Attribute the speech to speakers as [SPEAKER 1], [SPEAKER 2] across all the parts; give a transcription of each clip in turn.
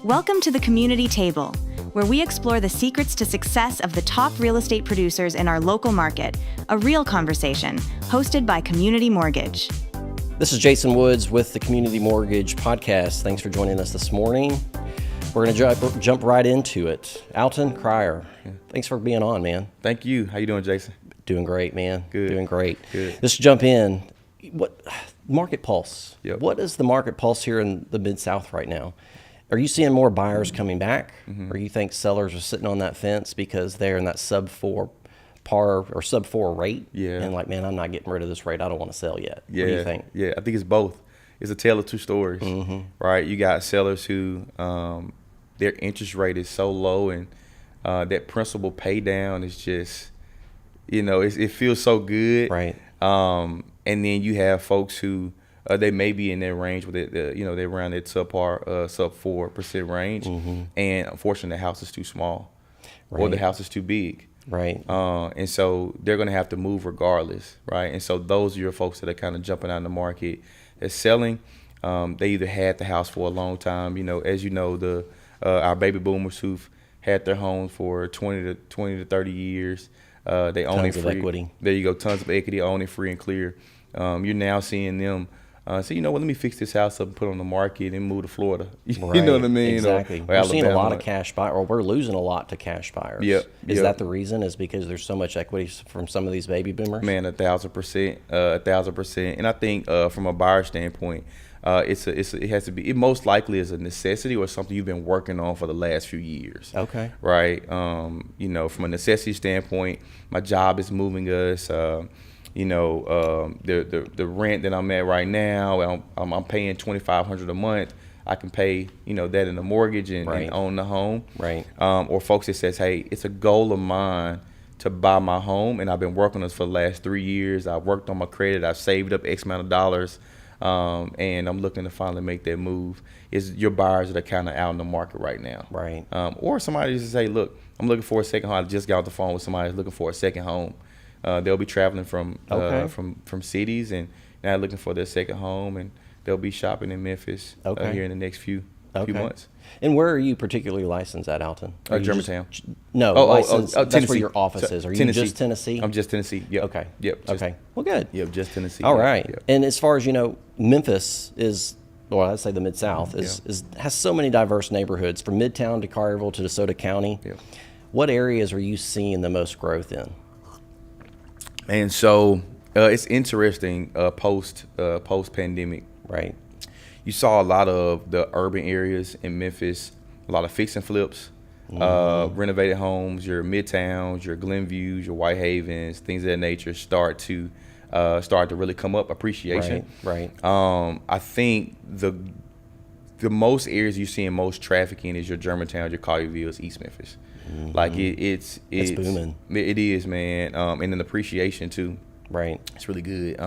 [SPEAKER 1] Welcome to the Community Table, where we explore the secrets to success of the top real estate producers in our local market. A real conversation, hosted by Community Mortgage.
[SPEAKER 2] This is Jason Woods with the Community Mortgage Podcast. Thanks for joining us this morning. We're going to jump right into it. Alton Cryer, thanks for being on, man.
[SPEAKER 3] Thank you. How you doing, Jason?
[SPEAKER 2] Doing great, man.
[SPEAKER 3] Good.
[SPEAKER 2] Doing great.
[SPEAKER 3] Good.
[SPEAKER 2] Let's jump in. What market pulse?
[SPEAKER 3] Yep.
[SPEAKER 2] What is the market pulse here in the Mid-South right now? Are you seeing more buyers coming back, or you think sellers are sitting on that fence because they're in that sub-4 par or sub-4 rate?
[SPEAKER 3] Yeah.
[SPEAKER 2] And like, man, I'm not getting rid of this rate. I don't want to sell yet.
[SPEAKER 3] Yeah.
[SPEAKER 2] What do you think?
[SPEAKER 3] Yeah, I think it's both. It's a tale of two stories, right? You got sellers who their interest rate is so low, and that principal pay down is just, it feels so good.
[SPEAKER 2] Right.
[SPEAKER 3] And then you have folks who they may be in their range with it, they're around that sub 4% range, and unfortunately the house is too small, or the house is too big.
[SPEAKER 2] Right.
[SPEAKER 3] And so they're going to have to move regardless, right? And so those are your folks that are kind of jumping out in the market. They're selling. They either had the house for a long time. As you know, our baby boomers who've had their homes for 20 to 30 years. They own it free.
[SPEAKER 2] Tons of equity.
[SPEAKER 3] There you go. Tons of equity, own it free and clear. You're now seeing them say, let me fix this house up and put it on the market and move to Florida.
[SPEAKER 2] Right.
[SPEAKER 3] You know what I mean?
[SPEAKER 2] Exactly. We're seeing a lot of cash buyers, or we're losing a lot to cash buyers.
[SPEAKER 3] Yep.
[SPEAKER 2] Is that the reason? Is because there's so much equity from some of these baby boomers?
[SPEAKER 3] Man, 1,000%, 1,000%. And I think from a buyer standpoint, it has to be. It most likely is a necessity or something you've been working on for the last few years.
[SPEAKER 2] Okay.
[SPEAKER 3] Right. From a necessity standpoint, my job is moving us. The rent that I'm at right now, I'm paying $2,500 a month. I can pay, that in the mortgage and own the home.
[SPEAKER 2] Right.
[SPEAKER 3] Or folks that says, hey, it's a goal of mine to buy my home, and I've been working on this for the last 3 years. I've worked on my credit. I've saved up X amount of dollars, and I'm looking to finally make that move. It's your buyers that are kind of out in the market right now.
[SPEAKER 2] Right.
[SPEAKER 3] Or somebody just say, look, I'm looking for a second home. I just got off the phone with somebody who's looking for a second home. They'll be traveling from cities and now looking for their second home, and they'll be shopping in Memphis here in the next few months.
[SPEAKER 2] And where are you particularly licensed at, Alton?
[SPEAKER 3] Germantown.
[SPEAKER 2] Licensed. That's
[SPEAKER 3] Tennessee.
[SPEAKER 2] where your office is. Are you just Tennessee?
[SPEAKER 3] I'm just Tennessee. Yep.
[SPEAKER 2] Okay.
[SPEAKER 3] Yep.
[SPEAKER 2] Okay. Well, good.
[SPEAKER 3] Yep. Just Tennessee.
[SPEAKER 2] All right.
[SPEAKER 3] Yep.
[SPEAKER 2] And as far as Memphis is, well, I'd say the Mid-South has so many diverse neighborhoods, from Midtown to Collierville to DeSoto County.
[SPEAKER 3] Yep.
[SPEAKER 2] What areas are you seeing the most growth in?
[SPEAKER 3] And so it's interesting post pandemic.
[SPEAKER 2] Right.
[SPEAKER 3] You saw a lot of the urban areas in Memphis, a lot of fix and flips, renovated homes, your Midtowns, your Glenviews, your Whitehavens, things of that nature start to really come up. Appreciation.
[SPEAKER 2] Right.
[SPEAKER 3] I think the most areas you see in most traffic in is your Germantown, your Collierville, East Memphis. Like it's
[SPEAKER 2] booming.
[SPEAKER 3] It is, man. And then appreciation too.
[SPEAKER 2] Right.
[SPEAKER 3] It's really good.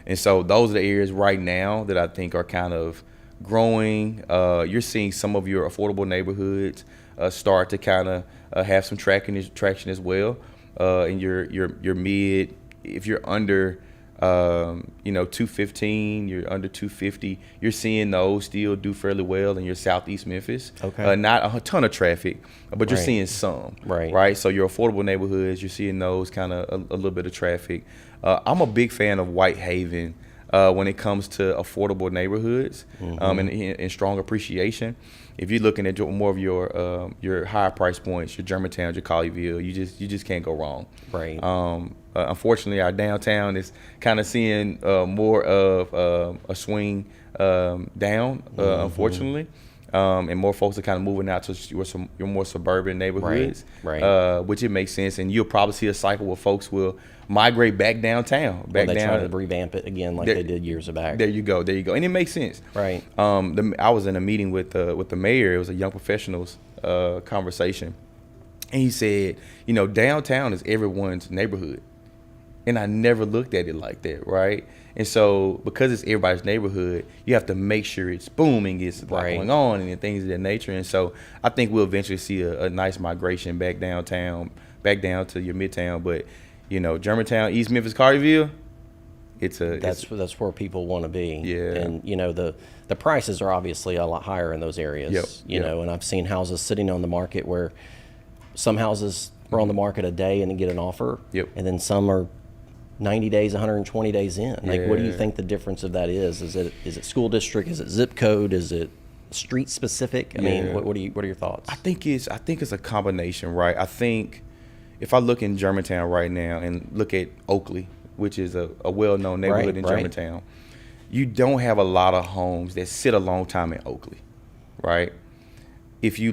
[SPEAKER 3] And so those are the areas right now that I think are kind of growing. You're seeing some of your affordable neighborhoods start to kind of have some traction as well. And your mid, if you're under 215, you're under 250, you're seeing those still do fairly well in your Southeast Memphis.
[SPEAKER 2] Okay.
[SPEAKER 3] Not a ton of traffic, but you're seeing some. Right. So your affordable neighborhoods, you're seeing those kind of a little bit of traffic. I'm a big fan of Whitehaven when it comes to affordable neighborhoods and strong appreciation. If you're looking at more of your higher price points, your Germantown, your Collierville, you just can't go wrong.
[SPEAKER 2] Right.
[SPEAKER 3] Unfortunately, our downtown is kind of seeing more of a swing down, unfortunately. And more folks are kind of moving out to your more suburban neighborhoods, which it makes sense. And you'll probably see a cycle where folks will migrate back downtown.
[SPEAKER 2] They try to revamp it again like they did years back.
[SPEAKER 3] There you go. And it makes sense.
[SPEAKER 2] Right.
[SPEAKER 3] I was in a meeting with the mayor. It was a young professionals conversation. And he said, downtown is everyone's neighborhood. And I never looked at it like that, right? And so because it's everybody's neighborhood, you have to make sure it's booming, it's going on and things of that nature. And so I think we'll eventually see a nice migration back downtown, back down to your Midtown. But, Germantown, East Memphis, Collierville,
[SPEAKER 2] That's where people want to be.
[SPEAKER 3] Yeah.
[SPEAKER 2] And the prices are obviously a lot higher in those areas.
[SPEAKER 3] Yep.
[SPEAKER 2] You know, and I've seen houses sitting on the market where some houses are on the market a day and then get an offer.
[SPEAKER 3] Yep.
[SPEAKER 2] And then some are 90 days, 120 days in. Like, what do you
[SPEAKER 3] Yeah.
[SPEAKER 2] think the difference of that is? Is it school district? Is it zip code? Is it street specific? I mean, what are your thoughts?
[SPEAKER 3] I think it's a combination, right? I think if I look in Germantown right now and look at Oakley, which is a well-known neighborhood in Germantown, you don't have a lot of homes that sit a long time in Oakley, right? If you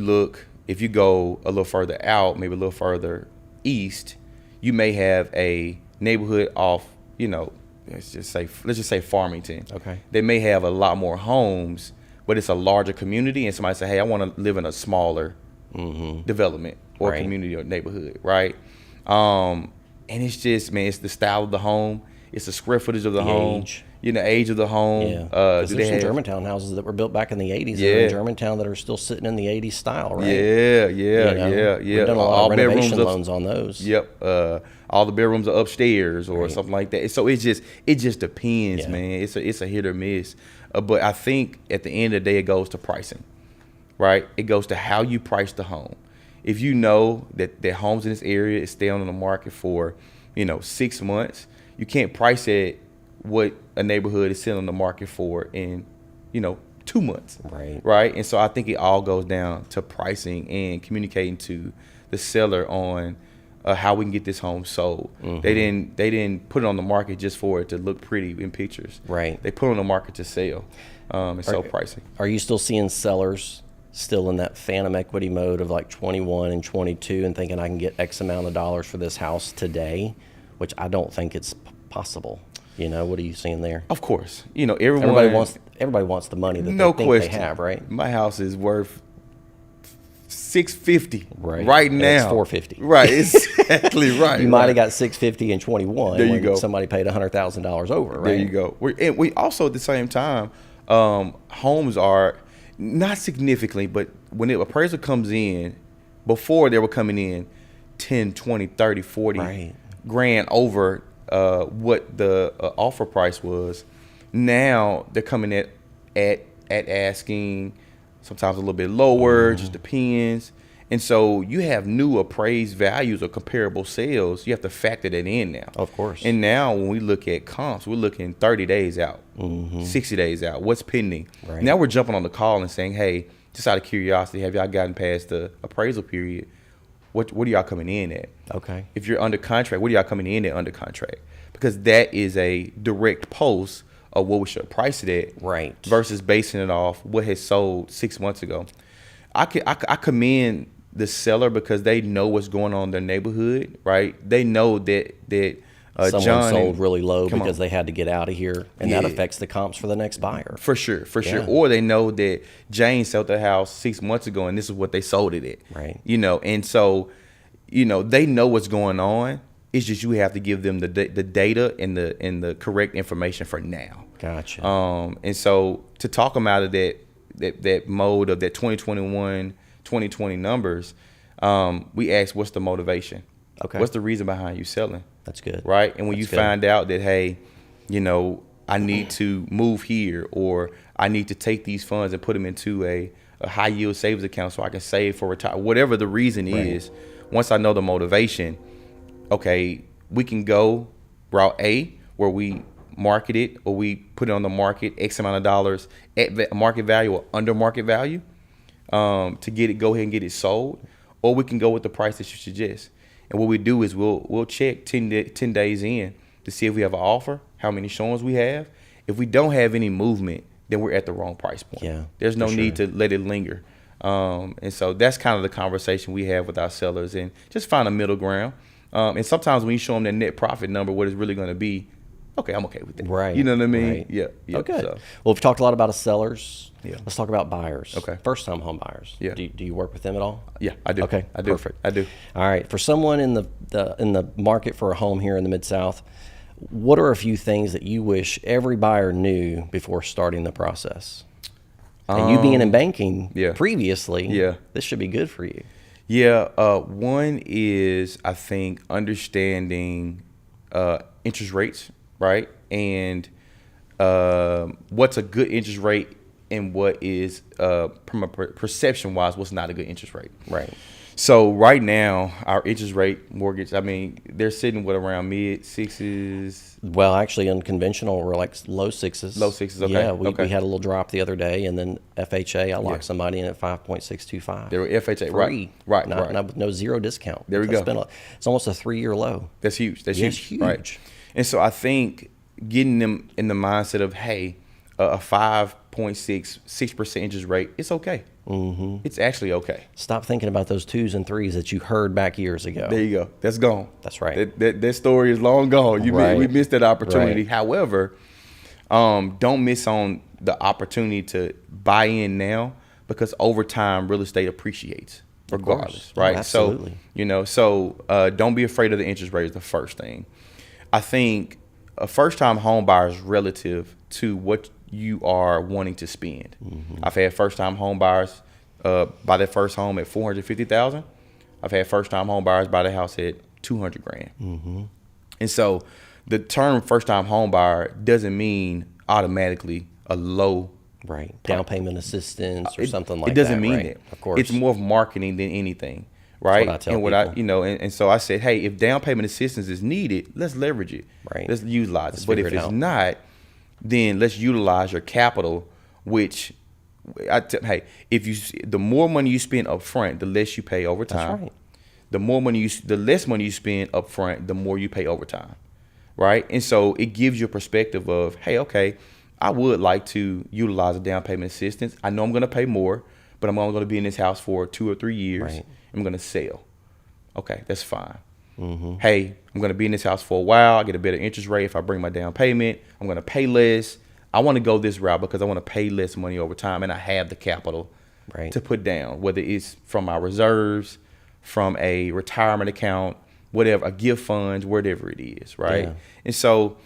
[SPEAKER 3] go a little further out, maybe a little further east, you may have a neighborhood off, let's just say Farmington.
[SPEAKER 2] Okay.
[SPEAKER 3] They may have a lot more homes, but it's a larger community, and somebody say, hey, I want to live in a smaller development or community or neighborhood, right? And it's just, man, it's the style of the home, it's the square footage of the home,
[SPEAKER 2] age.
[SPEAKER 3] Age of the home.
[SPEAKER 2] Yeah. There's some Germantown houses that were built back in the 80s that are in Germantown that are still sitting in the 80s style, right?
[SPEAKER 3] Yeah.
[SPEAKER 2] We've done a lot of renovation loans on those.
[SPEAKER 3] Yep. All the bedrooms are upstairs or something like that. So it just depends, man. It's a hit or miss. But I think at the end of the day, it goes to pricing, right? It goes to how you price the home. If you know that homes in this area is staying on the market for, 6 months, you can't price it what a neighborhood is sitting on the market for in, 2 months. Right. And so I think it all goes down to pricing and communicating to the seller on how we can get this home sold. They didn't put it on the market just for it to look pretty in pictures.
[SPEAKER 2] Right.
[SPEAKER 3] They put it on the market to sell and sell pricing.
[SPEAKER 2] Are you still seeing sellers still in that phantom equity mode of like 21 and 22 and thinking I can get X amount of dollars for this house today, which I don't think it's possible? What are you seeing there?
[SPEAKER 3] Of course.
[SPEAKER 2] Everybody wants the money that they think they have, right?
[SPEAKER 3] My house is worth $650
[SPEAKER 2] right
[SPEAKER 3] now.
[SPEAKER 2] It's $450.
[SPEAKER 3] Right, exactly right.
[SPEAKER 2] You might have got $650 in 21.
[SPEAKER 3] There you go.
[SPEAKER 2] Somebody paid $100,000 over, right?
[SPEAKER 3] There you go. We also at the same time, homes are not significantly, but when the appraiser comes in, before they were coming in 10, 20, 30, 40 grand over what the offer price was. Now they're coming at asking, sometimes a little bit lower, just depends. And so you have new appraised values or comparable sales. You have to factor that in now.
[SPEAKER 2] Of course.
[SPEAKER 3] And now when we look at comps, we're looking 30 days out, 60 days out. What's pending?
[SPEAKER 2] Right.
[SPEAKER 3] Now we're jumping on the call and saying, hey, just out of curiosity, have y'all gotten past the appraisal period? What are y'all coming in at?
[SPEAKER 2] Okay.
[SPEAKER 3] If you're under contract, what are y'all coming in at under contract? Because that is a direct post of what we should price it at,
[SPEAKER 2] right? Versus
[SPEAKER 3] basing it off what has sold 6 months ago. I commend the seller because they know what's going on in their neighborhood, right? They know that
[SPEAKER 2] someone
[SPEAKER 3] John
[SPEAKER 2] sold really low because they had to get out of here, and that affects the comps for the next buyer.
[SPEAKER 3] For sure. Or they know that Jane sold their house 6 months ago, and this is what they sold it at,
[SPEAKER 2] right?
[SPEAKER 3] And so, they know what's going on. It's just you have to give them the data and the correct information for now.
[SPEAKER 2] Gotcha.
[SPEAKER 3] And so to talk them out of that mode of that 2021, 2020 numbers, we ask, what's the motivation?
[SPEAKER 2] Okay.
[SPEAKER 3] What's the reason behind you selling?
[SPEAKER 2] That's good.
[SPEAKER 3] Right? And when you find out that, hey, I need to move here, or I need to take these funds and put them into a high yield savings account so I can save for retirement, whatever the reason is, once I know the motivation, okay, we can go route A where we market it or we put it on the market X amount of dollars at market value or under market value to go ahead and get it sold, or we can go with the price that you suggest. And what we do is we'll check 10 days in to see if we have an offer, how many showings we have. If we don't have any movement, then we're at the wrong price point.
[SPEAKER 2] Yeah,
[SPEAKER 3] there's no need to let it linger. And so that's kind of the conversation we have with our sellers, and just find a middle ground. And sometimes when you show them that net profit number, what it's really going to be, okay, I'm okay with that.
[SPEAKER 2] Right.
[SPEAKER 3] You know what I mean?
[SPEAKER 2] Right.
[SPEAKER 3] Yeah.
[SPEAKER 2] Okay.
[SPEAKER 3] So.
[SPEAKER 2] Well, we've talked a lot about sellers.
[SPEAKER 3] Yeah.
[SPEAKER 2] Let's talk about buyers.
[SPEAKER 3] Okay.
[SPEAKER 2] First-time home buyers.
[SPEAKER 3] Yeah.
[SPEAKER 2] Do you work with them at all?
[SPEAKER 3] Yeah, I do.
[SPEAKER 2] Okay.
[SPEAKER 3] I do.
[SPEAKER 2] Perfect.
[SPEAKER 3] I do.
[SPEAKER 2] All right. For someone in the market for a home here in the Mid-South, what are a few things that you wish every buyer knew before starting the process? And you being in banking previously, this should be good for you.
[SPEAKER 3] Yeah. One is, I think, understanding interest rates, right? and what's a good interest rate and what is from a perception wise, what's not a good interest rate.
[SPEAKER 2] Right.
[SPEAKER 3] So right now, our interest rate mortgage, I mean, they're sitting with around mid sixes.
[SPEAKER 2] Well, actually, unconventional, we're like low sixes.
[SPEAKER 3] Low sixes, okay.
[SPEAKER 2] Yeah, we
[SPEAKER 3] Okay.
[SPEAKER 2] had a little drop the other day, and then FHA, I locked somebody in at 5.625.
[SPEAKER 3] They were FHA,
[SPEAKER 2] Free.
[SPEAKER 3] right,
[SPEAKER 2] not,
[SPEAKER 3] right.
[SPEAKER 2] Not with no zero discount.
[SPEAKER 3] There we go.
[SPEAKER 2] It's almost a 3-year low.
[SPEAKER 3] That's huge. That's
[SPEAKER 2] Yeah,
[SPEAKER 3] huge.
[SPEAKER 2] it's huge.
[SPEAKER 3] Right. And so I think getting them in the mindset of, hey, a 5.6% interest rate, it's okay. Mm-hmm. It's actually okay.
[SPEAKER 2] Stop thinking about those 2s and 3s that you heard back years ago.
[SPEAKER 3] There you go. That's gone.
[SPEAKER 2] That's right.
[SPEAKER 3] That story is long gone. We missed that opportunity.
[SPEAKER 2] Right.
[SPEAKER 3] However, don't miss on the opportunity to buy in now, because over time, real estate appreciates regardless, right?
[SPEAKER 2] Oh, absolutely.
[SPEAKER 3] So don't be afraid of the interest rate is the first thing. I think a first-time home buyer is relative to what you are wanting to spend. Mm-hmm. I've had first-time home buyers buy their first home at $450,000. I've had first-time home buyers buy their house at $200,000. Mm-hmm. And so the term first-time home buyer doesn't mean automatically a low
[SPEAKER 2] down payment assistance or something like that.
[SPEAKER 3] It doesn't mean
[SPEAKER 2] right?
[SPEAKER 3] that.
[SPEAKER 2] Of course,
[SPEAKER 3] it's more of marketing than anything. Right.
[SPEAKER 2] That's what I tell people.
[SPEAKER 3] And so I said, hey, if down payment assistance is needed, let's leverage it.
[SPEAKER 2] Right.
[SPEAKER 3] Let's utilize
[SPEAKER 2] Let's
[SPEAKER 3] it. But if
[SPEAKER 2] figure it
[SPEAKER 3] it's
[SPEAKER 2] out.
[SPEAKER 3] not, then let's utilize your capital, which the more money you spend up front, the less you pay over time.
[SPEAKER 2] That's right.
[SPEAKER 3] The less money you spend up front, the more you pay over time. Right. And so it gives you a perspective of, hey, okay, I would like to utilize a down payment assistance. I know I'm going to pay more, but I'm only going to be in this house for 2 or 3 years.
[SPEAKER 2] Right.
[SPEAKER 3] I'm going to sell. Okay, that's fine.
[SPEAKER 2] Mm-hmm.
[SPEAKER 3] Hey, I'm going to be in this house for a while. I get a better interest rate if I bring my down payment. I'm going to pay less. I want to go this route because I want to pay less money over time, and I have the capital to put down, whether it's from my reserves, from a retirement account, whatever, a gift fund, whatever it is, right?
[SPEAKER 2] Yeah.
[SPEAKER 3] And so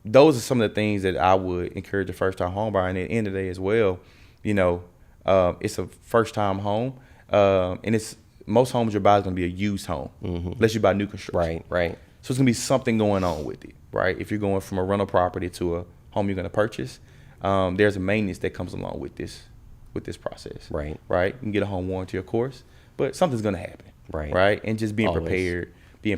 [SPEAKER 3] those are some of the things that I would encourage a first-time home buyer. And at the end of the day as well, it's a first-time home. And most homes you buy is going to be a used home, unless you buy new construction.
[SPEAKER 2] Right.
[SPEAKER 3] So it's going to be something going on with it, right? If you're going from a rental property to a home you're going to purchase, there's a maintenance that comes along with this process.
[SPEAKER 2] Right.
[SPEAKER 3] You can get a home warranty, of course, but something's going to happen.
[SPEAKER 2] Right.
[SPEAKER 3] And just being
[SPEAKER 2] Always.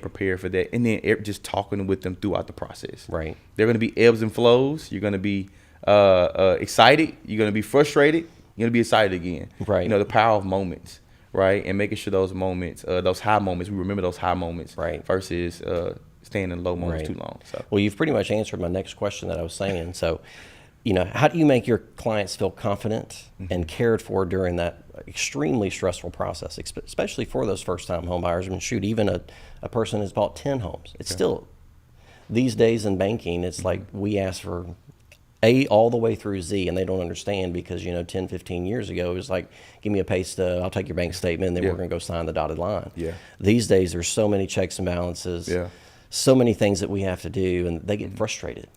[SPEAKER 3] prepared for that, and then just talking with them throughout the process.
[SPEAKER 2] Right.
[SPEAKER 3] There are going to be ebbs and flows. You're going to be excited. You're going to be frustrated. You're going to be excited again.
[SPEAKER 2] Right.
[SPEAKER 3] The power of moments. Right, and making sure those moments, those high moments, we remember those high moments, versus staying in low moments too long. So,
[SPEAKER 2] well, you've pretty much answered my next question that I was saying. So, how do you make your clients feel confident and cared for during that extremely stressful process, especially for those first-time home buyers? I mean, shoot, even a person who's bought 10 homes, it's still these days in banking, it's like we ask for A all the way through Z, and they don't understand because 10, 15 years ago it was like, give me a pay stub, I'll take your bank statement, and then we're going to go sign the dotted line. These days there's so many checks and balances, so many things that we have to do, and they get frustrated.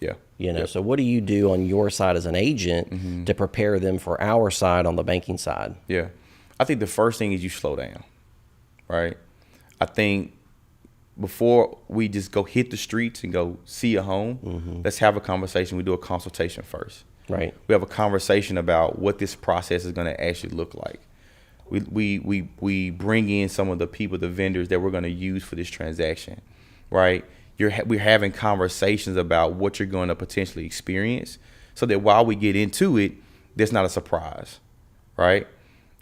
[SPEAKER 2] So what do you do on your side as an agent to prepare them for our side on the banking side?
[SPEAKER 3] I think the first thing is you slow down, right? I think before we just go hit the streets and go see a home, let's have a conversation. We do a consultation first.
[SPEAKER 2] Right.
[SPEAKER 3] We have a conversation about what this process is going to actually look like. We bring in some of the people, the vendors that we're going to use for this transaction, right? We're having conversations about what you're going to potentially experience, so that while we get into it, there's not a surprise, right?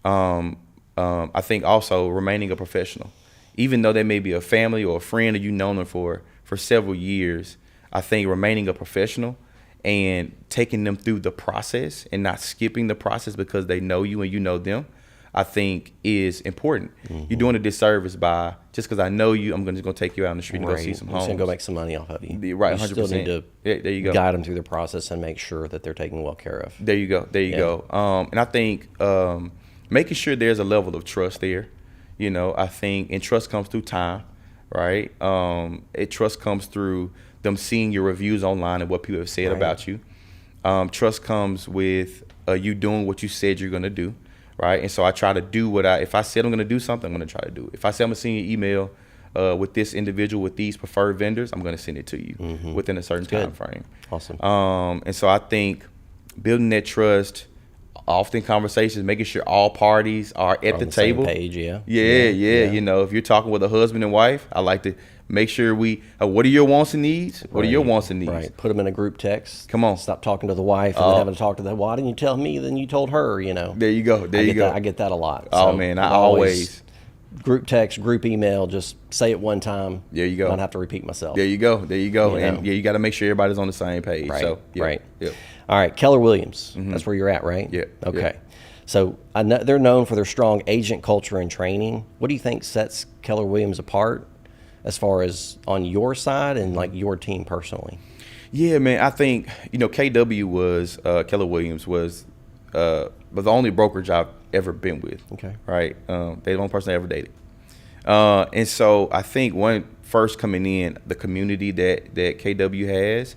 [SPEAKER 3] I think also remaining a professional. Even though they may be a family or a friend or you've known them for several years, I think remaining a professional and taking them through the process and not skipping the process because they know you and you know them, I think is important. You're doing a disservice by, just because I know you, I'm just going to take you out on the street and go see some homes.
[SPEAKER 2] I'm just going to go make some money off of you.
[SPEAKER 3] Right, 100%.
[SPEAKER 2] You still need to
[SPEAKER 3] there you go.
[SPEAKER 2] guide them through the process and make sure that they're taken well care of.
[SPEAKER 3] There you go. And I think making sure there's a level of trust there. I think, and trust comes through time, right? Trust comes through them seeing your reviews online and what people have said about you. Trust comes with you doing what you said you're going to do, right? And so I try to do if I said I'm going to do something, I'm going to try to do it. If I say I'm going to send you an email with this individual with these preferred vendors, I'm going to send it to you within a certain time frame.
[SPEAKER 2] Awesome.
[SPEAKER 3] And so I think building that trust, often conversations, making sure all parties are at the table.
[SPEAKER 2] Same page, yeah.
[SPEAKER 3] Yeah. You know, if you're talking with a husband and wife, I like to make sure we, what are your wants and needs? What are your wants and needs?
[SPEAKER 2] Right. Put them in a group text.
[SPEAKER 3] Come on.
[SPEAKER 2] Stop talking to the wife and then having to talk to why didn't you tell me? Then you told her, you know.
[SPEAKER 3] There you go.
[SPEAKER 2] I get that a lot.
[SPEAKER 3] Oh,
[SPEAKER 2] So
[SPEAKER 3] man, I always
[SPEAKER 2] group text, group email, just say it one time.
[SPEAKER 3] There you go.
[SPEAKER 2] Not have to repeat myself.
[SPEAKER 3] There you go.
[SPEAKER 2] You
[SPEAKER 3] And
[SPEAKER 2] know.
[SPEAKER 3] you got to make sure everybody's on the same page.
[SPEAKER 2] Right.
[SPEAKER 3] So,
[SPEAKER 2] Right.
[SPEAKER 3] Yep.
[SPEAKER 2] All right. Keller Williams. That's where you're at, right?
[SPEAKER 3] Yeah.
[SPEAKER 2] Okay.
[SPEAKER 3] Yeah.
[SPEAKER 2] So I know they're known for their strong agent culture and training. What do you think sets Keller Williams apart as far as on your side and like your team personally?
[SPEAKER 3] Yeah, man. I think, you know, KW was, Keller Williams was the only brokerage I've ever been with.
[SPEAKER 2] Okay.
[SPEAKER 3] Right. They're the only person I ever dated. And so I think when first coming in, the community that KW has,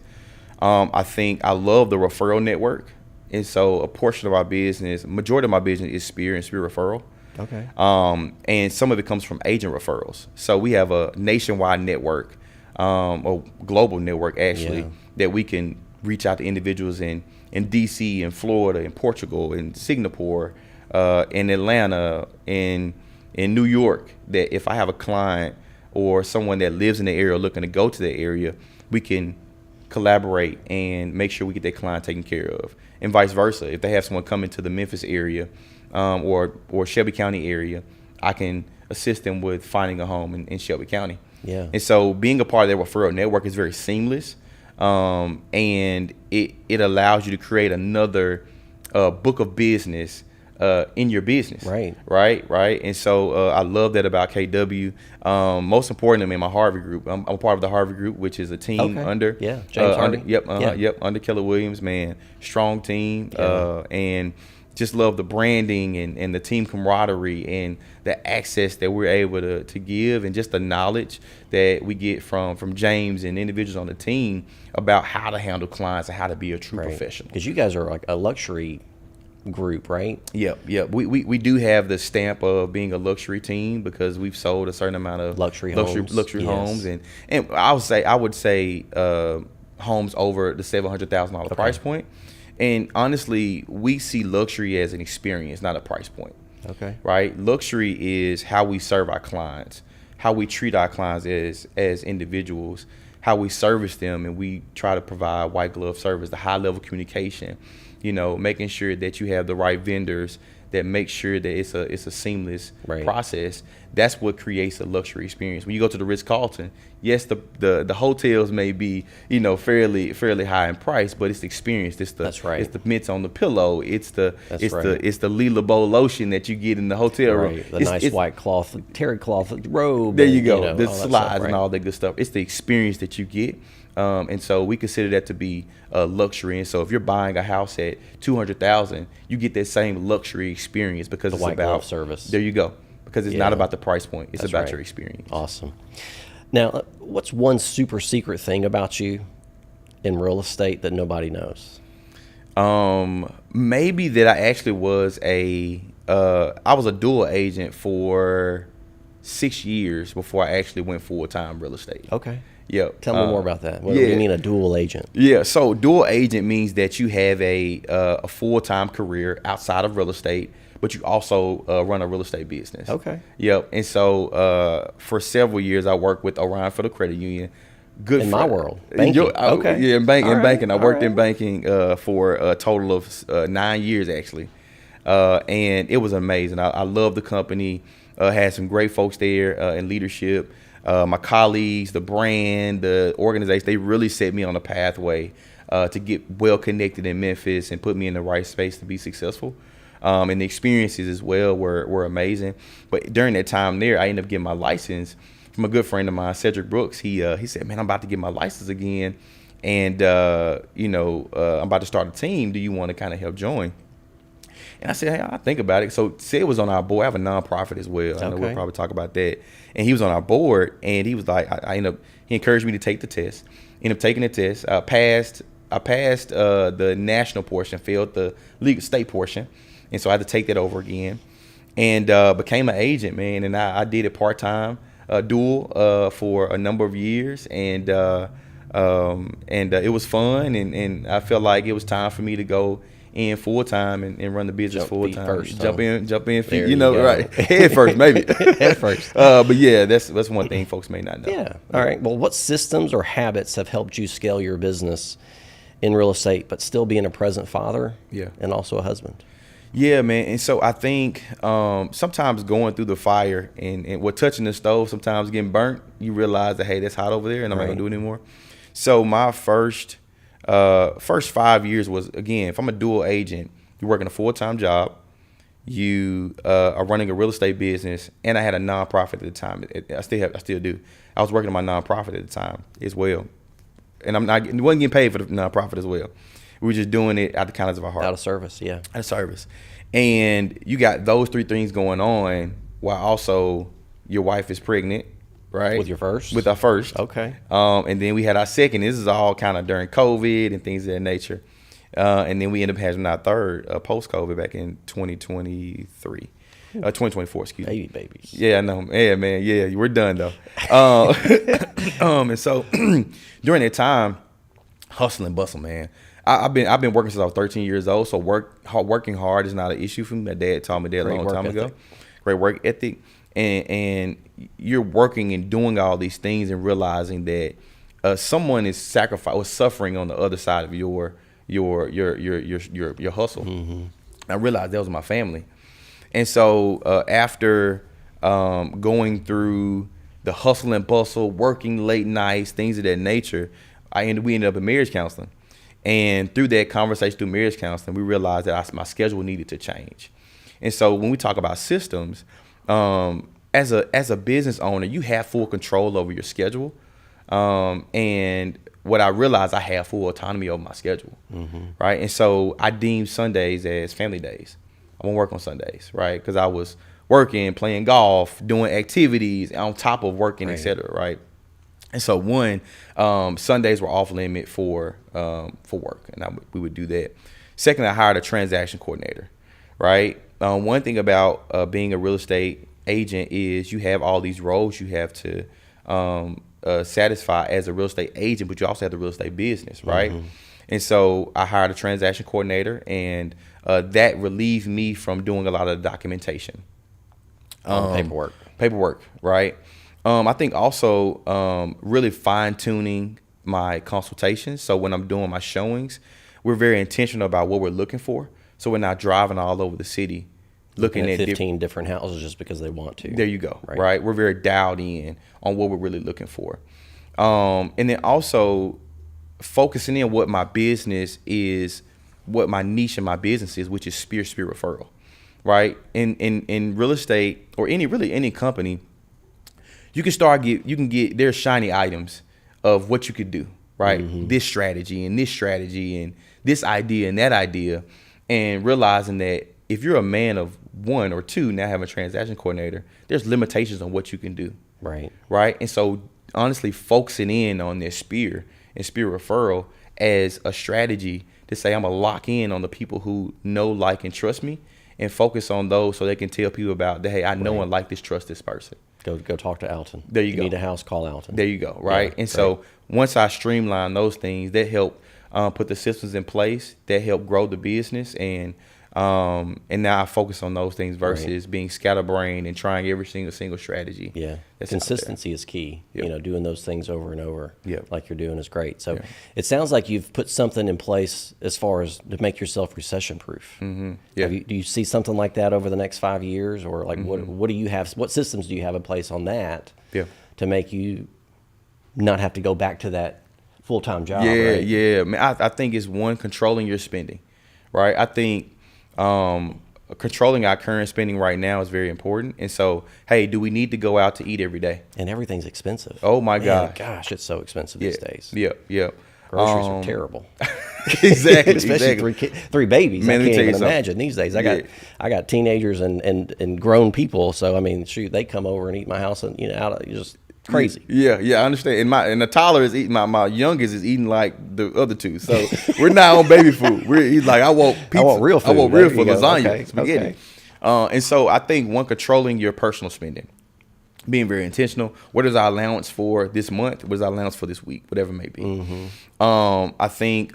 [SPEAKER 3] I think I love the referral network. And so a portion of our business, majority of my business is Spear and Spear referral.
[SPEAKER 2] Okay.
[SPEAKER 3] And some of it comes from agent referrals. So we have a nationwide network, or global network actually, that we can reach out to individuals in DC, in Florida, in Portugal, in Singapore, in Atlanta, in New York, that if I have a client or someone that lives in the area looking to go to the area, we can collaborate and make sure we get that client taken care of. And vice versa. If they have someone coming to the Memphis area or Shelby County area, I can assist them with finding a home in Shelby County.
[SPEAKER 2] Yeah.
[SPEAKER 3] And so being a part of that referral network is very seamless, and it allows you to create another book of business in your business. Right. And so I love that about KW. Most importantly, in my Harvey group, I'm a part of the Harvey group, which is a team under
[SPEAKER 2] James
[SPEAKER 3] Harvey.
[SPEAKER 2] Harvey.
[SPEAKER 3] Under Keller Williams, man. Strong team. And just love the branding and the team camaraderie and the access that we're able to give, and just the knowledge that we get from James and individuals on the team about how to handle clients and how to be a true professional.
[SPEAKER 2] Because you guys are like a luxury group, right?
[SPEAKER 3] Yep. We do have the stamp of being a luxury team because we've sold a certain amount of luxury homes, and I would say homes over the $700,000 price point. And honestly, we see luxury as an experience, not a price point.
[SPEAKER 2] Okay.
[SPEAKER 3] Right? Luxury is how we serve our clients, how we treat our clients as individuals, how we service them, and we try to provide white glove service, the high level communication, you know, making sure that you have the right vendors that make sure that it's a seamless process. That's what creates a luxury experience. When you go to the Ritz-Carlton, yes, the hotels may be, you know, fairly high in price, but it's the experience. It's the It's the mitts on the pillow. It's the Le Labo lotion that you get in the hotel room.
[SPEAKER 2] The nice white cloth, terry cloth robe.
[SPEAKER 3] There you go.
[SPEAKER 2] You know,
[SPEAKER 3] the slides and all that good stuff. It's the experience that you get. And so we consider that to be a luxury. And so if you're buying a house at $200,000, you get that same luxury experience because it's
[SPEAKER 2] white
[SPEAKER 3] about
[SPEAKER 2] glove service.
[SPEAKER 3] There you go. Because it's not about the price point. It's about your experience.
[SPEAKER 2] Awesome. Now, what's one super secret thing about you in real estate that nobody knows?
[SPEAKER 3] Maybe that I actually was I was a dual agent for 6 years before I actually went full-time real estate.
[SPEAKER 2] Okay.
[SPEAKER 3] Yeah.
[SPEAKER 2] Tell me more about that. What do you mean a dual agent?
[SPEAKER 3] Yeah. So dual agent means that you have a full-time career outside of real estate, but you also run a real estate business.
[SPEAKER 2] Okay.
[SPEAKER 3] Yep. And so for several years, I worked with Orion Federal Credit Union. Good
[SPEAKER 2] in my world, banking. Okay.
[SPEAKER 3] Yeah, in banking. I worked in banking for a total of 9 years actually, and it was amazing. I love the company. Had some great folks there in leadership. My colleagues, the brand, the organization, they really set me on a pathway to get well connected in Memphis and put me in the right space to be successful. And the experiences as well were amazing. But during that time there, I ended up getting my license from a good friend of mine, Cedric Brooks. He said, "Man, I'm about to get my license again, and I'm about to start a team. Do you want to kind of help join?" And I said, "Hey, I'll think about it." So Sid was on our board. I have a nonprofit as well. I know we'll probably talk about that. And he was on our board, and he was like, he encouraged me to take the test. Ended up taking the test. I passed the national portion, failed the legal state portion. And so I had to take that over again, and became an agent, man. And I did it part-time dual for a number of years, and it was fun, and I felt like it was time for me to go in full time and run the business full time. Jump in feet, you know, right? Head first, maybe.
[SPEAKER 2] Head first.
[SPEAKER 3] But yeah, that's one thing folks may not know.
[SPEAKER 2] Yeah. All right. Well, what systems or habits have helped you scale your business in real estate, but still being a present father?
[SPEAKER 3] Yeah.
[SPEAKER 2] And also a husband.
[SPEAKER 3] Yeah, man. And so I think sometimes going through the fire and what touching the stove, sometimes getting burnt, you realize that, hey, that's hot over there, and I'm not gonna do it anymore. So my first 5 years was, again, if I'm a dual agent, you're working a full-time job, you are running a real estate business, and I had a nonprofit at the time. I still do. I was working on my nonprofit at the time as well, and wasn't getting paid for the nonprofit as well. We were just doing it out the kindness of our heart.
[SPEAKER 2] Out of service, yeah.
[SPEAKER 3] Out of service, and you got those three things going on while also your wife is pregnant. Right.
[SPEAKER 2] With your first?
[SPEAKER 3] With our first.
[SPEAKER 2] Okay.
[SPEAKER 3] And then we had our second. This is all kind of during COVID and things of that nature. And then we ended up having our third post-COVID back in 2024, excuse me.
[SPEAKER 2] Babies.
[SPEAKER 3] Yeah, I know. Yeah, man. Yeah, we're done though. And so during that time, hustle and bustle, man. I've been working since I was 13 years old. So working hard is not an issue for me. My dad taught me that a long time ago. Great work ethic. And you're working and doing all these things and realizing that someone is suffering on the other side of your hustle. Mm-hmm. I realized that was my family, and so after going through the hustle and bustle, working late nights, things of that nature, we ended up in marriage counseling, and through that conversation, through marriage counseling, we realized that my schedule needed to change, and so when we talk about systems. As a business owner, you have full control over your schedule. And what I realized, I have full autonomy over my schedule. Mm-hmm. Right. And so I deem Sundays as family days. I won't work on Sundays. Right. Because I was working, playing golf, doing activities on top of working, et cetera. Right. And so Sundays were off limit for work. And we would do that. Second, I hired a transaction coordinator. Right. One thing about being a real estate agent is you have all these roles you have to satisfy as a real estate agent, but you also have the real estate business, right? Mm-hmm. And so I hired a transaction coordinator, and that relieved me from doing a lot of the documentation. Paperwork, right? I think also really fine-tuning my consultations. So when I'm doing my showings, we're very intentional about what we're looking for. So we're not driving all over the city looking at
[SPEAKER 2] 15 different houses just because they want to.
[SPEAKER 3] There you go. Right. We're very dialed in on what we're really looking for. And then also focusing in what my business is, what my niche in my business is, which is spear referral. Right. In real estate or any company, you can get their shiny items of what you could do. Right. Mm-hmm. This strategy and this idea and that idea. And realizing that if you're a man of one or two, now have a transaction coordinator, there's limitations on what you can do. Right. And so honestly, focusing in on their spear referral as a strategy to say, I'm going to lock in on the people who know, like, and trust me, and focus on those so they can tell people about, hey, I know and like this, trust this person.
[SPEAKER 2] Go talk to Alton.
[SPEAKER 3] There you go.
[SPEAKER 2] Need a house, call Alton.
[SPEAKER 3] There you go. Right. And so once I streamline those things, that helped put the systems in place that help grow the business, and now I focus on those things versus being scatterbrained and trying every single strategy.
[SPEAKER 2] Yeah, consistency is key. Yep. Doing those things over and over, like you're doing, is great. So it sounds like you've put something in place as far as to make yourself recession proof. Mm-hmm. Yeah. Do you see something like that over the next 5 years, or like what do you have? What systems do you have in place on that to make you not have to go back to that full-time job?
[SPEAKER 3] Yeah. Man, I think it's one, controlling your spending, right? I think controlling our current spending right now is very important. And so, hey, do we need to go out to eat every day?
[SPEAKER 2] And everything's expensive.
[SPEAKER 3] Oh my gosh,
[SPEAKER 2] it's so expensive these days.
[SPEAKER 3] Yeah.
[SPEAKER 2] Groceries are terrible.
[SPEAKER 3] Exactly.
[SPEAKER 2] Especially three babies. Man, I can't even imagine these days. I got teenagers and grown people. So I mean, shoot, they come over and eat my house, and just crazy.
[SPEAKER 3] Yeah, I understand. And the toddler is eating. My youngest is eating like the other two. So we're not on baby food. He's like, I want pizza.
[SPEAKER 2] I want real food.
[SPEAKER 3] I want real food, lasagna, spaghetti. And so I think one, controlling your personal spending. being very intentional. What is our allowance for this month? What is our allowance for this week? Whatever it may be. I think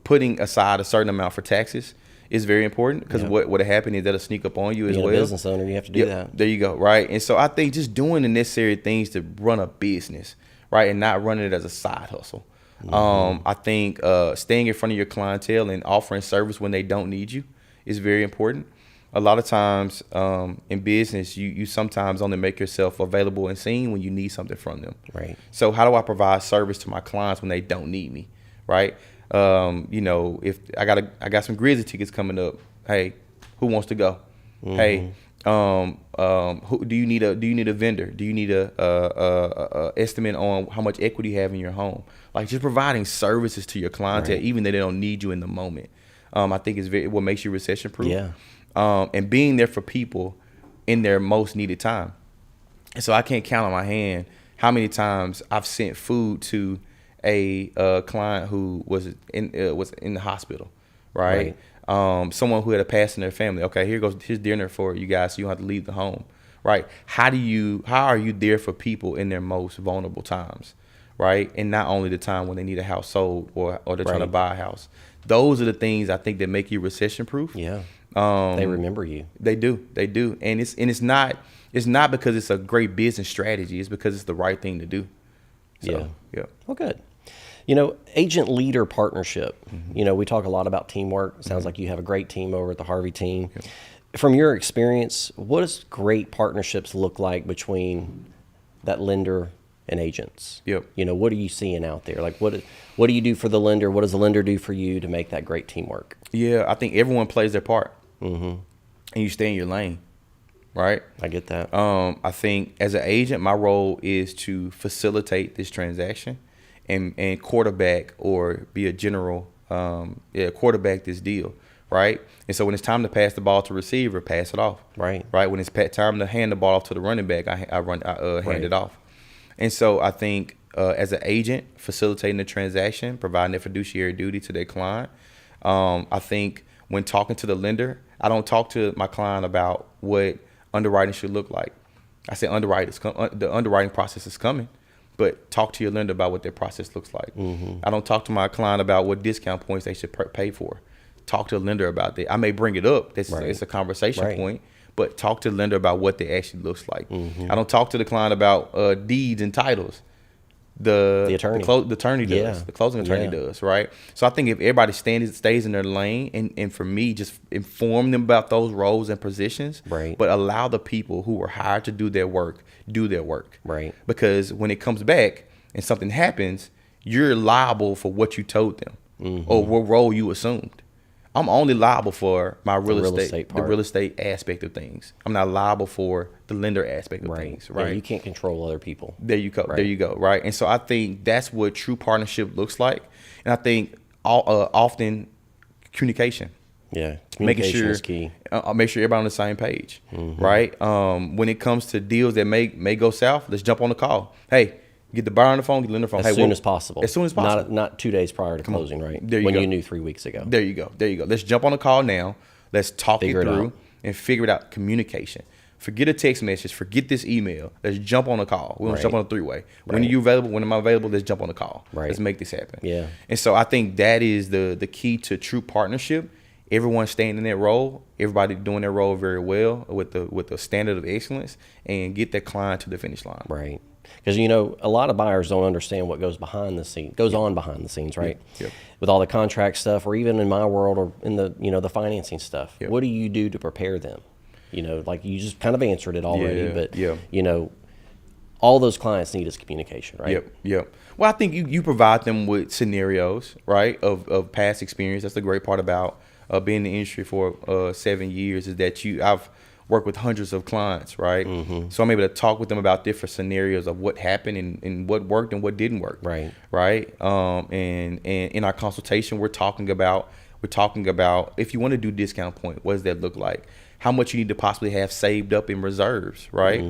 [SPEAKER 3] putting aside a certain amount for taxes is very important, because what'll happen is that'll sneak up on you as well.
[SPEAKER 2] Being a business owner, you have to do that.
[SPEAKER 3] There you go, right? And so I think just doing the necessary things to run a business, right, and not running it as a side hustle. I think staying in front of your clientele and offering service when they don't need you is very important. A lot of times in business, you sometimes only make yourself available and seen when you need something from them.
[SPEAKER 2] Right.
[SPEAKER 3] So how do I provide service to my clients when they don't need me, right? If I got some Grizzly tickets coming up, hey, who wants to go? Hey, who do you need a vendor? Do you need a estimate on how much equity you have in your home? Like, just providing services to your clientele, even though they don't need you in the moment. I think is what makes you recession proof.
[SPEAKER 2] Yeah.
[SPEAKER 3] And being there for people in their most needed time. And so I can't count on my hand how many times I've sent food to a client who was in the hospital, right? Someone who had a pass in their family. Okay, here's dinner for you guys, so you don't have to leave the home, right? How are you there for people in their most vulnerable times, right? And not only the time when they need a house sold or they're trying to buy a house. Those are the things I think that make you recession proof.
[SPEAKER 2] Yeah. They remember you.
[SPEAKER 3] They do, and it's not because it's a great business strategy. It's because it's the right thing to do. So, yeah.
[SPEAKER 2] Well, good. Agent leader partnership. We talk a lot about teamwork. It sounds like you have a great team over at the Harvey team.
[SPEAKER 3] Yep.
[SPEAKER 2] From your experience, what does great partnerships look like between that lender and agents?
[SPEAKER 3] Yep.
[SPEAKER 2] What are you seeing out there? Like, what do you do for the lender? What does the lender do for you to make that great teamwork?
[SPEAKER 3] Yeah, I think everyone plays their part. And you stay in your lane, right?
[SPEAKER 2] I get that.
[SPEAKER 3] I think as an agent, my role is to facilitate this transaction and quarterback, or be a general, quarterback this deal, right? And so when it's time to pass the ball to receiver, pass it off.
[SPEAKER 2] Right.
[SPEAKER 3] When it's time to hand the ball off to the running back, I hand it off. And so I think as an agent, facilitating the transaction, providing their fiduciary duty to their client. I think when talking to the lender, I don't talk to my client about what underwriting should look like. I say the underwriting process is coming, but talk to your lender about what their process looks like. I don't talk to my client about what discount points they should pay for. Talk to the lender about that. I may bring it up. It's a conversation point, but talk to the lender about what they actually looks like. I don't talk to the client about deeds and titles. The attorney, the attorney does. The closing attorney does, right? So I think if everybody stays in their lane, and for me, just inform them about those roles and positions, but allow the people who were hired to do their work, right? Because when it comes back and something happens, you're liable for what you told them or what role you assumed. I'm only liable for my real estate, the real estate aspect of things. I'm not liable for the lender aspect of things, right?
[SPEAKER 2] Yeah, you can't control other people.
[SPEAKER 3] There you go. Right. There you go. Right. And so I think that's what true partnership looks like. And I think often communication.
[SPEAKER 2] Yeah, communication is key.
[SPEAKER 3] Make sure everybody on the same page, right? When it comes to deals that may go south, let's jump on the call. Hey, get the buyer on the phone, get the lender on the phone.
[SPEAKER 2] As soon as possible.
[SPEAKER 3] As soon as possible.
[SPEAKER 2] Not 2 days prior to closing, right?
[SPEAKER 3] There you go.
[SPEAKER 2] When you knew 3 weeks ago.
[SPEAKER 3] There you go. Let's jump on the call now. Let's talk it through and figure it out. Communication. Forget a text message. Forget this email. Let's jump on the call. We're going to jump on a three-way. When are you available? When am I available? Let's jump on the call. Let's make this happen.
[SPEAKER 2] Yeah.
[SPEAKER 3] And so I think that is the key to true partnership. Everyone staying in their role, everybody doing their role very well with the standard of excellence, and get their client to the finish line.
[SPEAKER 2] Right. Because, a lot of buyers don't understand what goes behind the scenes, on behind the scenes, right?
[SPEAKER 3] Yep.
[SPEAKER 2] With all the contract stuff, or even in my world, or in the, the financing stuff.
[SPEAKER 3] Yep.
[SPEAKER 2] What do you do to prepare them? Like you just kind of answered it already, but all those clients need is communication, right?
[SPEAKER 3] Yep. Well, I think you provide them with scenarios, right, of past experience. That's the great part about being in the industry for 7 years, is that I've worked with hundreds of clients, right? So I'm able to talk with them about different scenarios of what happened and what worked and what didn't work, right? And in our consultation, we're talking about if you want to do discount point, what does that look like? How much you need to possibly have saved up in reserves, right?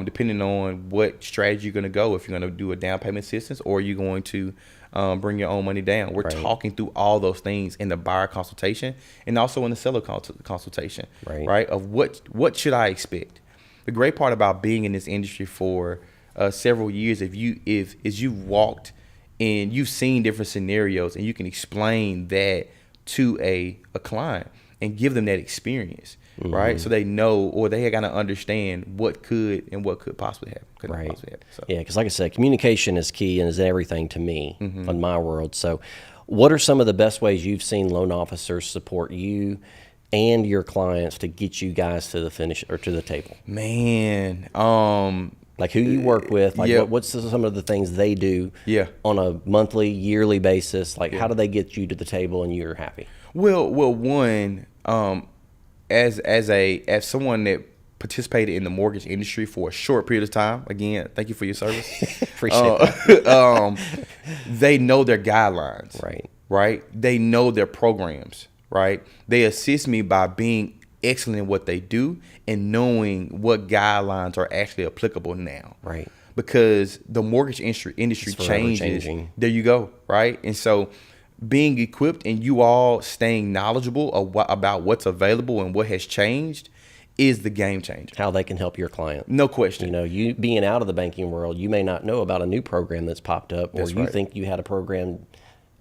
[SPEAKER 3] Depending on what strategy you're going to go, if you're going to do a down payment assistance or you're going to bring your own money down. We're talking through all those things in the buyer consultation and also in the seller consultation, right? Of what should I expect? the great part about being in this industry for several years, if you've walked and you've seen different scenarios and you can explain that to a client and give them that experience, right? So they know, or they got to understand what could possibly happen.
[SPEAKER 2] Right.
[SPEAKER 3] So.
[SPEAKER 2] Yeah, because like I said, communication is key and is everything to me in my world. So what are some of the best ways you've seen loan officers support you and your clients to get you guys to the finish or to the table?
[SPEAKER 3] Man,
[SPEAKER 2] like who you work with, like
[SPEAKER 3] yeah.
[SPEAKER 2] what's some of the things they do
[SPEAKER 3] Yeah.
[SPEAKER 2] on a monthly, yearly basis? Like how do they get you to the table and you're happy?
[SPEAKER 3] Well, one, as someone that participated in the mortgage industry for a short period of time, again, thank you for your service.
[SPEAKER 2] Appreciate that.
[SPEAKER 3] They know their guidelines,
[SPEAKER 2] Right.
[SPEAKER 3] Right. They know their programs, right. They assist me by being excellent in what they do and knowing what guidelines are actually applicable now,
[SPEAKER 2] Right.
[SPEAKER 3] Because the mortgage industry
[SPEAKER 2] It's forever
[SPEAKER 3] changes.
[SPEAKER 2] changing.
[SPEAKER 3] There you go, right. And so being equipped and you all staying knowledgeable about what's available and what has changed is the game changer.
[SPEAKER 2] How they can help your client.
[SPEAKER 3] No question.
[SPEAKER 2] You know, you being out of the banking world, you may not know about a new program that's popped up, or
[SPEAKER 3] That's
[SPEAKER 2] you
[SPEAKER 3] right.
[SPEAKER 2] think you had a program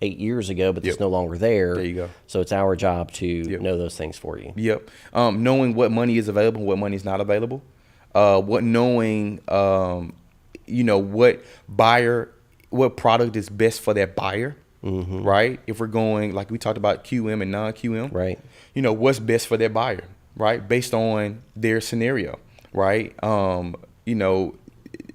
[SPEAKER 2] 8 years ago, but it's
[SPEAKER 3] Yep.
[SPEAKER 2] no longer there.
[SPEAKER 3] There you go.
[SPEAKER 2] So it's our job to
[SPEAKER 3] Yep.
[SPEAKER 2] know those things for you.
[SPEAKER 3] Yep. Knowing what money is available, what money is not available. Knowing what product is best for that buyer. Right. If we're going, like we talked about QM and non-QM,
[SPEAKER 2] Right.
[SPEAKER 3] What's best for their buyer, right? Based on their scenario, right?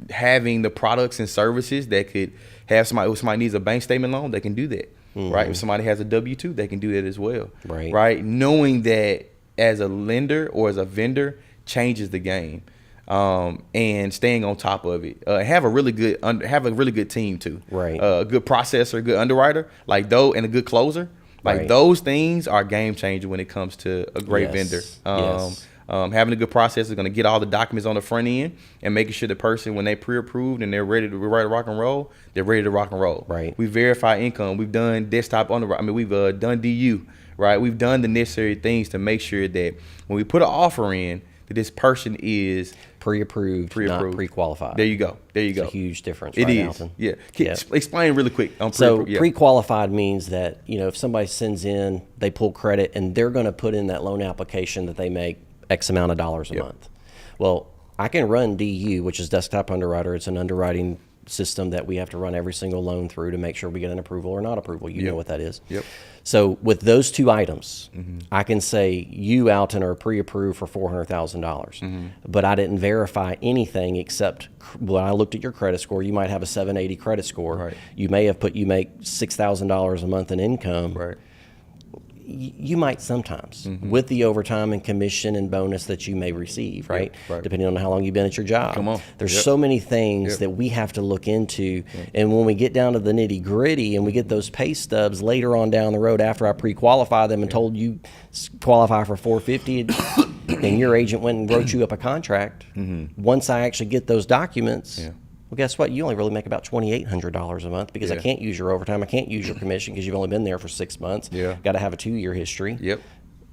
[SPEAKER 3] Having the products and services that could have somebody, if somebody needs a bank statement loan, they can do that, right? If somebody has a W-2, they can do that as well,
[SPEAKER 2] Right.
[SPEAKER 3] Knowing that as a lender or as a vendor changes the game. And staying on top of it. Have a really good team too.
[SPEAKER 2] Right.
[SPEAKER 3] A good processor, good underwriter, and a good closer. Like
[SPEAKER 2] Right.
[SPEAKER 3] those things are game changer when it comes to a great
[SPEAKER 2] Yes.
[SPEAKER 3] vendor.
[SPEAKER 2] Yes.
[SPEAKER 3] Having a good processor is going to get all the documents on the front end and making sure the person, when they pre-approved and they're ready to rock and roll, they're ready to rock and roll.
[SPEAKER 2] Right.
[SPEAKER 3] We verify income. We've done desktop underwriting. I mean, we've done DU. Right. We've done the necessary things to make sure that when we put an offer in, that this person is
[SPEAKER 2] Pre-approved, not pre-qualified.
[SPEAKER 3] There you go.
[SPEAKER 2] It's a huge difference,
[SPEAKER 3] It
[SPEAKER 2] right,
[SPEAKER 3] is.
[SPEAKER 2] Alton?
[SPEAKER 3] Yeah.
[SPEAKER 2] Yeah.
[SPEAKER 3] Explain really quick on
[SPEAKER 2] So
[SPEAKER 3] yeah.
[SPEAKER 2] pre-qualified means that, if somebody sends in, they pull credit, and they're going to put in that loan application that they make X amount of dollars a month. Well, I can run DU, which is Desktop Underwriter. It's an underwriting system that we have to run every single loan through to make sure we get an approval or not approval. You know what that is.
[SPEAKER 3] Yep.
[SPEAKER 2] So with those two items, I can say you, Alton, are pre-approved for $400,000, but I didn't verify anything except when I looked at your credit score. You might have a 780 credit score.
[SPEAKER 3] Right.
[SPEAKER 2] You may have put you make $6,000 a month in income.
[SPEAKER 3] Right.
[SPEAKER 2] You might sometimes with the overtime and commission and bonus that you may receive, right?
[SPEAKER 3] Right.
[SPEAKER 2] Depending on how long you've been at your job.
[SPEAKER 3] Come on.
[SPEAKER 2] There's
[SPEAKER 3] Yep.
[SPEAKER 2] so many things
[SPEAKER 3] Yep.
[SPEAKER 2] that we have to look into. And when we get down to the nitty gritty and we get those pay stubs later on down the road after I pre-qualify them and told you qualify for 450 and your agent went and wrote you up a contract, once I actually get those documents, well, guess what? You only really make about $2,800 a month because I can't use your overtime. I can't use your commission because you've only been there for 6 months.
[SPEAKER 3] Yeah.
[SPEAKER 2] Got to have a 2-year history.
[SPEAKER 3] Yep.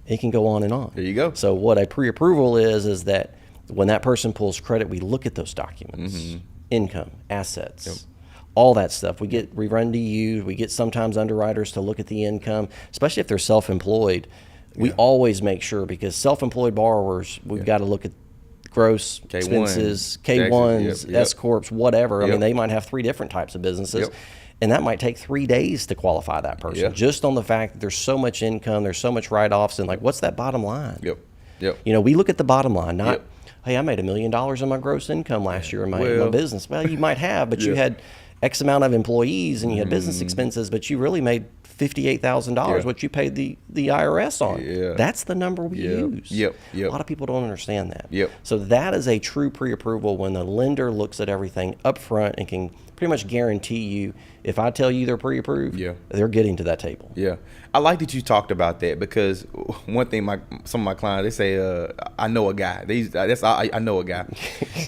[SPEAKER 2] It can go on and on.
[SPEAKER 3] There you go.
[SPEAKER 2] So what a pre-approval is that when that person pulls credit, we look at those documents, income, assets, all that stuff. We run DU. We get sometimes underwriters to look at the income, especially if they're self-employed. We always make sure, because self-employed borrowers, we've got to look at gross
[SPEAKER 3] K1,
[SPEAKER 2] expenses, K1s,
[SPEAKER 3] yep.
[SPEAKER 2] S corps, whatever. I
[SPEAKER 3] Yep.
[SPEAKER 2] mean, they might have 3 different types of businesses.
[SPEAKER 3] Yep.
[SPEAKER 2] And that might take 3 days to qualify that person,
[SPEAKER 3] Yep.
[SPEAKER 2] just on the fact that there's so much income, there's so much write-offs, and what's that bottom line?
[SPEAKER 3] Yep. Yep.
[SPEAKER 2] We look at the bottom line, not,
[SPEAKER 3] Yep.
[SPEAKER 2] hey, I made $1 million in my gross income last year in my
[SPEAKER 3] Well,
[SPEAKER 2] business. Well, you might have, but you
[SPEAKER 3] Yeah.
[SPEAKER 2] had X amount of employees and you had business expenses, but you really made $58,000,
[SPEAKER 3] Yeah.
[SPEAKER 2] what you paid the IRS on.
[SPEAKER 3] Yeah.
[SPEAKER 2] That's the number we use.
[SPEAKER 3] Yep.
[SPEAKER 2] A lot of people don't understand that.
[SPEAKER 3] Yep.
[SPEAKER 2] So that is a true pre-approval when the lender looks at everything up front and can pretty much guarantee you, if I tell you they're pre-approved, they're getting to that table.
[SPEAKER 3] Yeah. I like that you talked about that, because one thing some of my clients, they say, I know a guy. I know a guy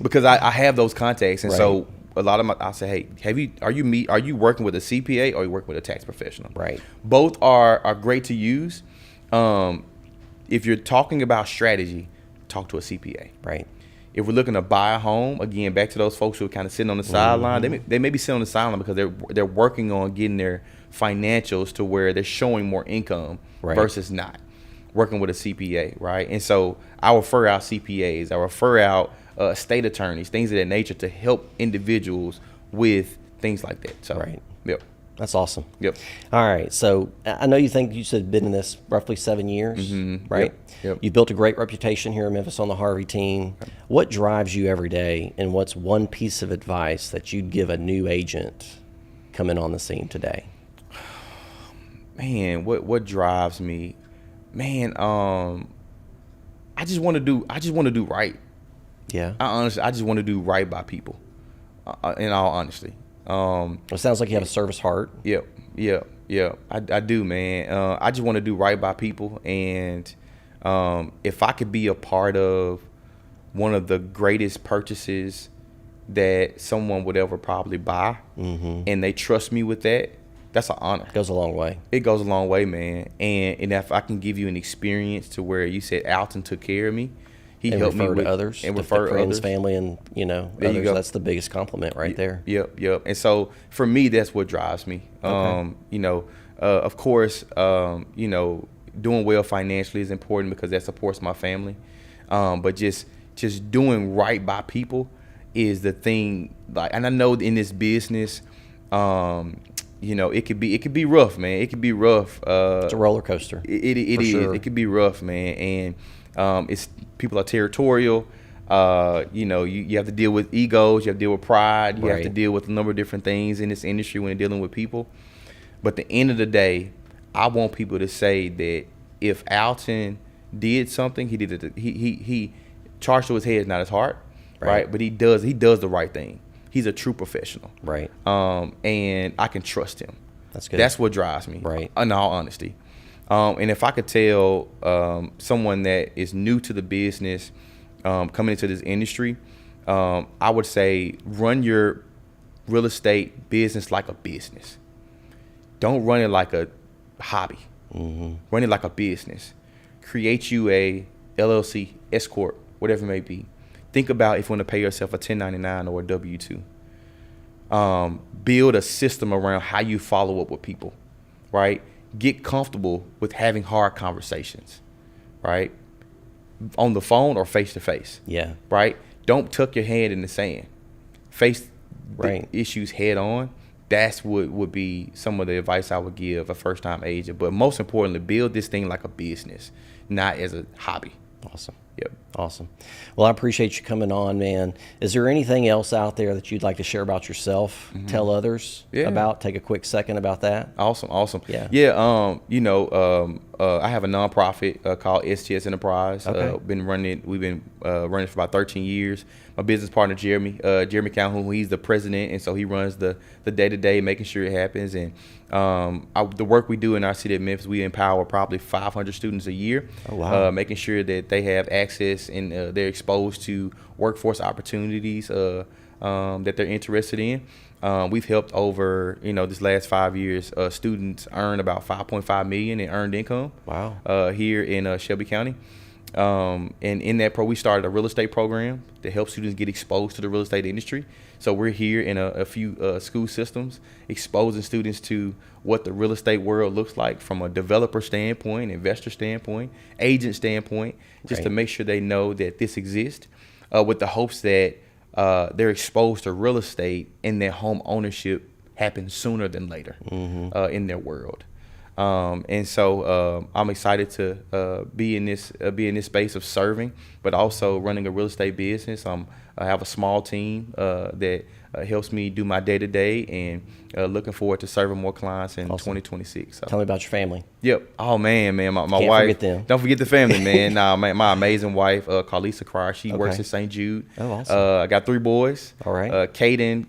[SPEAKER 3] because I have those contacts. And so a lot of them, I say, hey, are you working with a CPA or are you working with a tax professional?
[SPEAKER 2] Right.
[SPEAKER 3] Both are great to use. If you're talking about strategy, talk to a CPA.
[SPEAKER 2] Right.
[SPEAKER 3] If we're looking to buy a home, again, back to those folks who are kind of sitting on the sideline, they may be sitting on the sideline because they're working on getting their financials to where they're showing more income versus not working with a CPA, right? And so I refer out CPAs, I refer out state attorneys, things of that nature to help individuals with things like that. So, yep.
[SPEAKER 2] That's awesome.
[SPEAKER 3] Yep.
[SPEAKER 2] All right. So I know you said been in this roughly 7 years, right?
[SPEAKER 3] Yep.
[SPEAKER 2] You built a great reputation here in Memphis on the Harvey team. What drives you every day, and what's one piece of advice that you'd give a new agent coming on the scene today?
[SPEAKER 3] Man, what drives me? Man, I just want to do right.
[SPEAKER 2] Yeah.
[SPEAKER 3] I just want to do right by people. In all honesty.
[SPEAKER 2] It sounds like you have a service heart.
[SPEAKER 3] Yep. I do, man. I just want to do right by people, and if I could be a part of one of the greatest purchases that someone would ever probably buy, and they trust me with that, that's an honor.
[SPEAKER 2] It goes a long way.
[SPEAKER 3] It goes a long way, man. And if I can give you an experience to where you said Alton took care of me, he helped me with
[SPEAKER 2] others,
[SPEAKER 3] and refer
[SPEAKER 2] friends,
[SPEAKER 3] others,
[SPEAKER 2] family, and
[SPEAKER 3] there
[SPEAKER 2] others.
[SPEAKER 3] You go.
[SPEAKER 2] That's the biggest compliment right there.
[SPEAKER 3] Yep. And so for me, that's what drives me.
[SPEAKER 2] Okay.
[SPEAKER 3] Of course, doing well financially is important because that supports my family. But just doing right by people is the thing. Like, and I know in this business, it could be rough, man. It could be rough.
[SPEAKER 2] It's a roller coaster.
[SPEAKER 3] It is. Sure. It could be rough, man. And it's people are territorial. You have to deal with egos. You have to deal with pride. You have to deal with a number of different things in this industry when you're dealing with people. But at the end of the day, I want people to say that if Alton did something, he did it. He charged to his head, not his heart, right? But he does the right thing. He's a true professional,
[SPEAKER 2] right?
[SPEAKER 3] And I can trust him.
[SPEAKER 2] That's good.
[SPEAKER 3] That's what drives me,
[SPEAKER 2] right?
[SPEAKER 3] In all honesty. And if I could tell someone that is new to the business, coming into this industry, I would say run your real estate business like a business. Don't run it like a hobby. Run it like a business. Create you a LLC, S Corp, whatever it may be. Think about if you want to pay yourself a 1099 or a W-2. Build a system around how you follow up with people, right? Get comfortable with having hard conversations, right? On the phone or face to face.
[SPEAKER 2] Yeah.
[SPEAKER 3] Right? Don't tuck your head in the sand. Face the issues head on. That's what would be some of the advice I would give a first time agent. But most importantly, build this thing like a business, not as a hobby.
[SPEAKER 2] Awesome.
[SPEAKER 3] Yep.
[SPEAKER 2] Awesome. Well, I appreciate you coming on, man. Is there anything else out there that you'd like to share about yourself, tell others about? Take a quick second about that.
[SPEAKER 3] Awesome.
[SPEAKER 2] Yeah.
[SPEAKER 3] I have a nonprofit called STS Enterprise.
[SPEAKER 2] Okay.
[SPEAKER 3] We've been running for about 13 years. My business partner, Jeremy Calhoun, he's the president, and so he runs the day-to-day, making sure it happens. And the work we do in our city of Memphis, we empower probably 500 students a year.
[SPEAKER 2] Oh, wow.
[SPEAKER 3] Making sure that they have access and they're exposed to workforce opportunities that they're interested in. We've helped over, this last 5 years, students earn about $5.5 million in earned income.
[SPEAKER 2] Wow.
[SPEAKER 3] Here in Shelby County. And in that we started a real estate program to help students get exposed to the real estate industry. So we're here in a few school systems, exposing students to what the real estate world looks like from a developer standpoint, investor standpoint, agent standpoint, just to make sure they know that this exists, with the hopes that they're exposed to real estate and that home ownership happens sooner than later in their world. And so I'm excited to be in this space of serving, but also running a real estate business. I have a small team that helps me do my day-to-day, and looking forward to serving more clients in 2026. So.
[SPEAKER 2] Tell me about your family.
[SPEAKER 3] Yep. Oh man, my
[SPEAKER 2] Can't
[SPEAKER 3] wife.
[SPEAKER 2] forget them.
[SPEAKER 3] Don't forget the family, man. My amazing wife, Alton Cryer. She works at St. Jude.
[SPEAKER 2] Oh, awesome.
[SPEAKER 3] I got 3 boys.
[SPEAKER 2] All right.
[SPEAKER 3] Caden,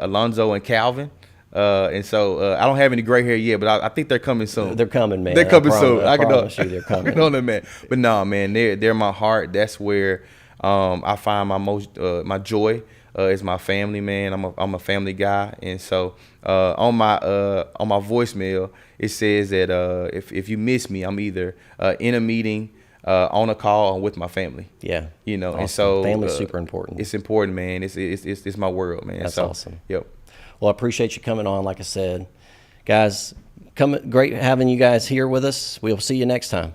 [SPEAKER 3] Alonzo, and Calvin. And so I don't have any gray hair yet, but I think they're coming soon.
[SPEAKER 2] They're coming, man.
[SPEAKER 3] They're coming soon.
[SPEAKER 2] I promise you they're coming.
[SPEAKER 3] I know that, man. But no, man, they're my heart. That's where I find my most my joy is my family, man. I'm a family guy, and so on my voicemail it says that if you miss me, I'm either in a meeting, on a call with my family.
[SPEAKER 2] Yeah.
[SPEAKER 3] You know,
[SPEAKER 2] Awesome.
[SPEAKER 3] and so
[SPEAKER 2] family's super important.
[SPEAKER 3] It's important, man. It's my world, man.
[SPEAKER 2] That's
[SPEAKER 3] so,
[SPEAKER 2] awesome.
[SPEAKER 3] Yep.
[SPEAKER 2] Well, I appreciate you coming on. Like I said, guys, great having you guys here with us. We'll see you next time.